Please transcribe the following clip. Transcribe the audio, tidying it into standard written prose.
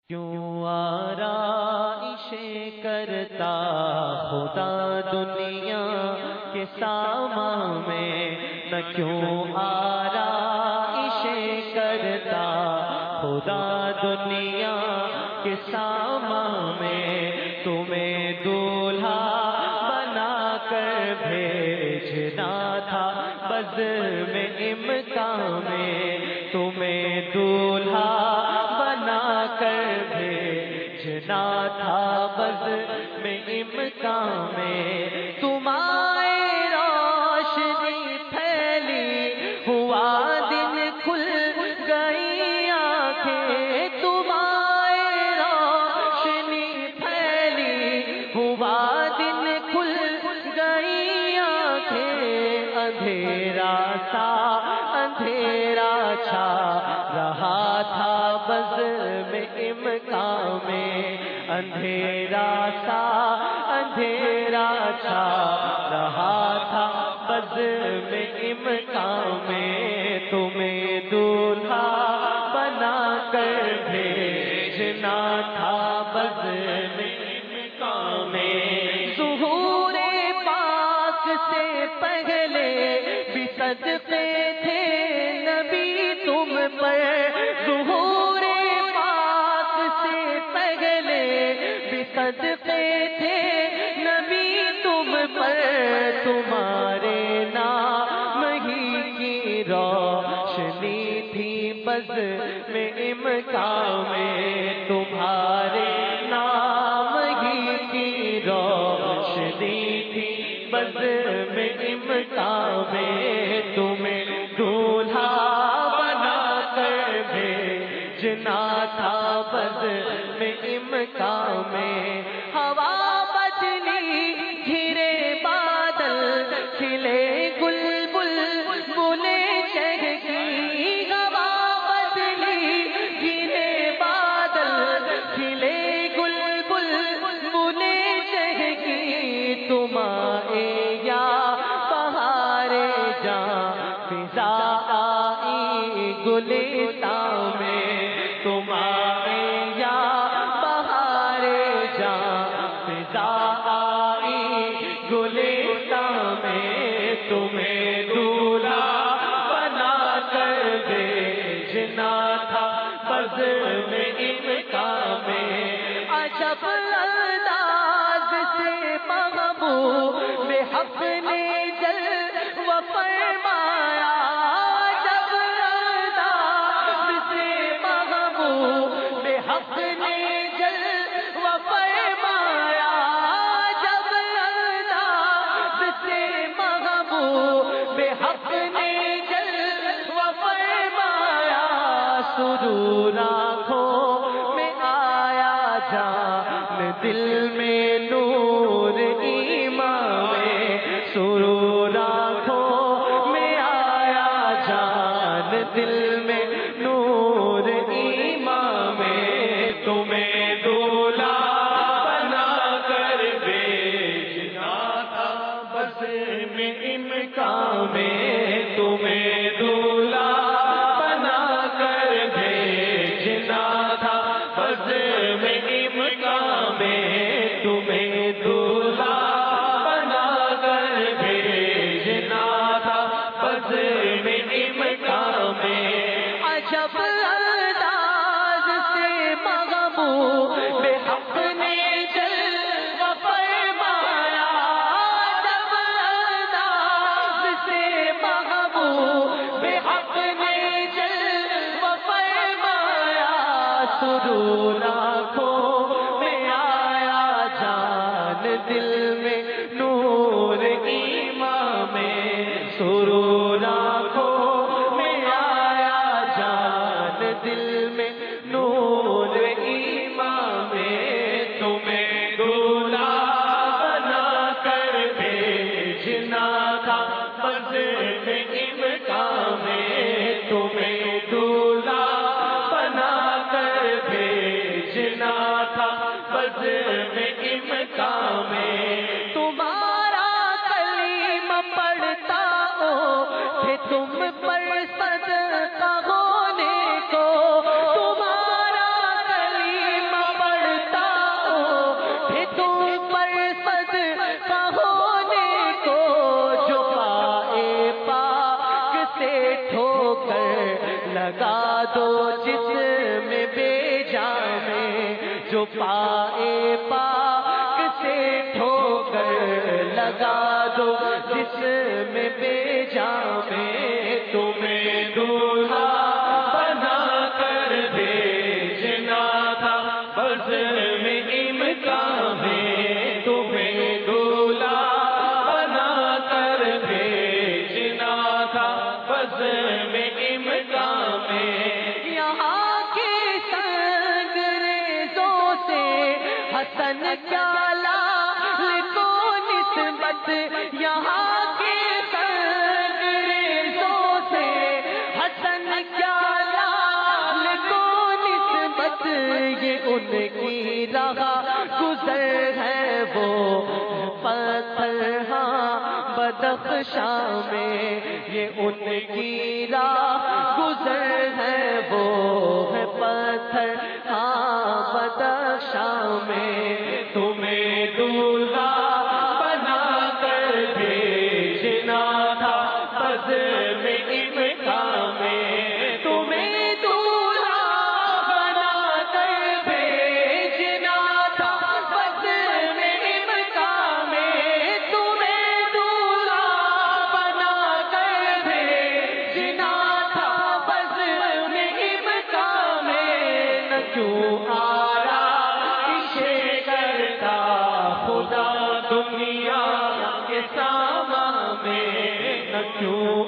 کیوں آرائشیں کرتا خدا دنیا کے سامان میں، نہ کیوں آرائشیں کرتا خدا دنیا کے سامان میں، تمہیں دولہا بنا کر بھیجنا تھا بزم امکان میں، تمہیں دولہا بنا کر بھیجنا تھا بزم امکان میں، تمہاری روشنی پھیلی ہوا دن کھل گئی آنکھیں، تمہاری روشنی پھیلی ہوا دن کھل گئی آنکھیں، اندھیرا سا اندھیرا چھا رہا تھا بزم امکان میں، اندھیرا سا اندھیرا چھا رہا تھا بزم امکان میں، تمہیں دولہا بنا کر بھیجنا تھا بزم امکان میں، ظہور پاک سے پہلے بھی صدقے تھے نبی تم پر، ظہور پاک سے پہلے بھی صدقے تھے نبی تم پر، تمہارے نام ہی کی روشنی تھی بزم امکان میں، تمہارے نام ہی کی روشنی تھی بزم امکان میں، تمہیں دولہا بنا کر بھیجنا تھا بزم امکان میں، ہوا بدلی گھرے بادل کھلے گل بل بلے چہکی، ہوا بدلی گھرے بادل کھلے گل بل بلے چہکی، تمہارے یا بہارے جاں فضا آئی گلستان میں، تمہارے یا بہارے جاں فضا آئی گلستان میں، تمہیں دولہا بنا کر بھیجنا تھا بزم امکان میں، عجب انداز سے محبوب حق نے جلوہ فرمایا، عجب انداز سے محبوب حق نے جلوہ فرمایا، عجب انداز سے محبوب حق نے جلوہ فرمایا، سرور آنکھوں میں آیا جان دل میں نور ایمان میں، سرور آنکھوں میں آیا جان دل میں نور ایمان میں، تمہیں دولہا بنا کر بھیجنا تھا بزم امکان میں، تمہیں دولہا بنا کر بھیجنا تھا بزم امکان میں، تمہیں دولہا بنا کر بھیجنا تھا بزم امکان میں، عجب انداز سے محبوب حق نے جلوہ فرمایا، عجب انداز سے محبوب حق نے جلوہ فرمایا، سرور آنکھوں میں آیا جان دل میں نور ایمان میں، سرور آنکھوں میں آیا جان دل میں نور ایمان میں، تمہیں دولہا بنا کر بھیجنا تھا بزم امکان میں، تمہیں دولہا بنا کر بھیجنا تھا بزم امکان میں، تمہارا کلمہ پڑھتا ہو تھے تم پر صدقہ ہونے کو، تمہارا دو جسم بھیجا میں جو پائے پاک سے ٹھوکر لگا دو جسم بھیجا میں تمہیں دولہا بنا کر بھیجنا تھا بزم امکان میں تمہیں دولہا بنا کر بھیجنا تھا بزم امکان میں یہاں کے سنگریزوں سے حسن کیا لال کو نسبت یہاں کے سنگریزوں سے حسن کیا لال کو نسبت یہ ان کی راہ گزر ہے وہ پتھر ہاں بدخشاں میں یہ ان کی راہ گزر ہے وہ ہے پتھر ہاں بدخشاں میں تمہیں دولہا بنا کر بھیجنا تھا بزم امکان میں تمہیں دولہا بنا کر بھیجنا تھا بزم امکان میں تمہیں دولہا بنا کر بھیجنا تھا بزم امکان میں نہ کیوں آرائش کرتا خدا دنیا کے سامان میں نہ کیوں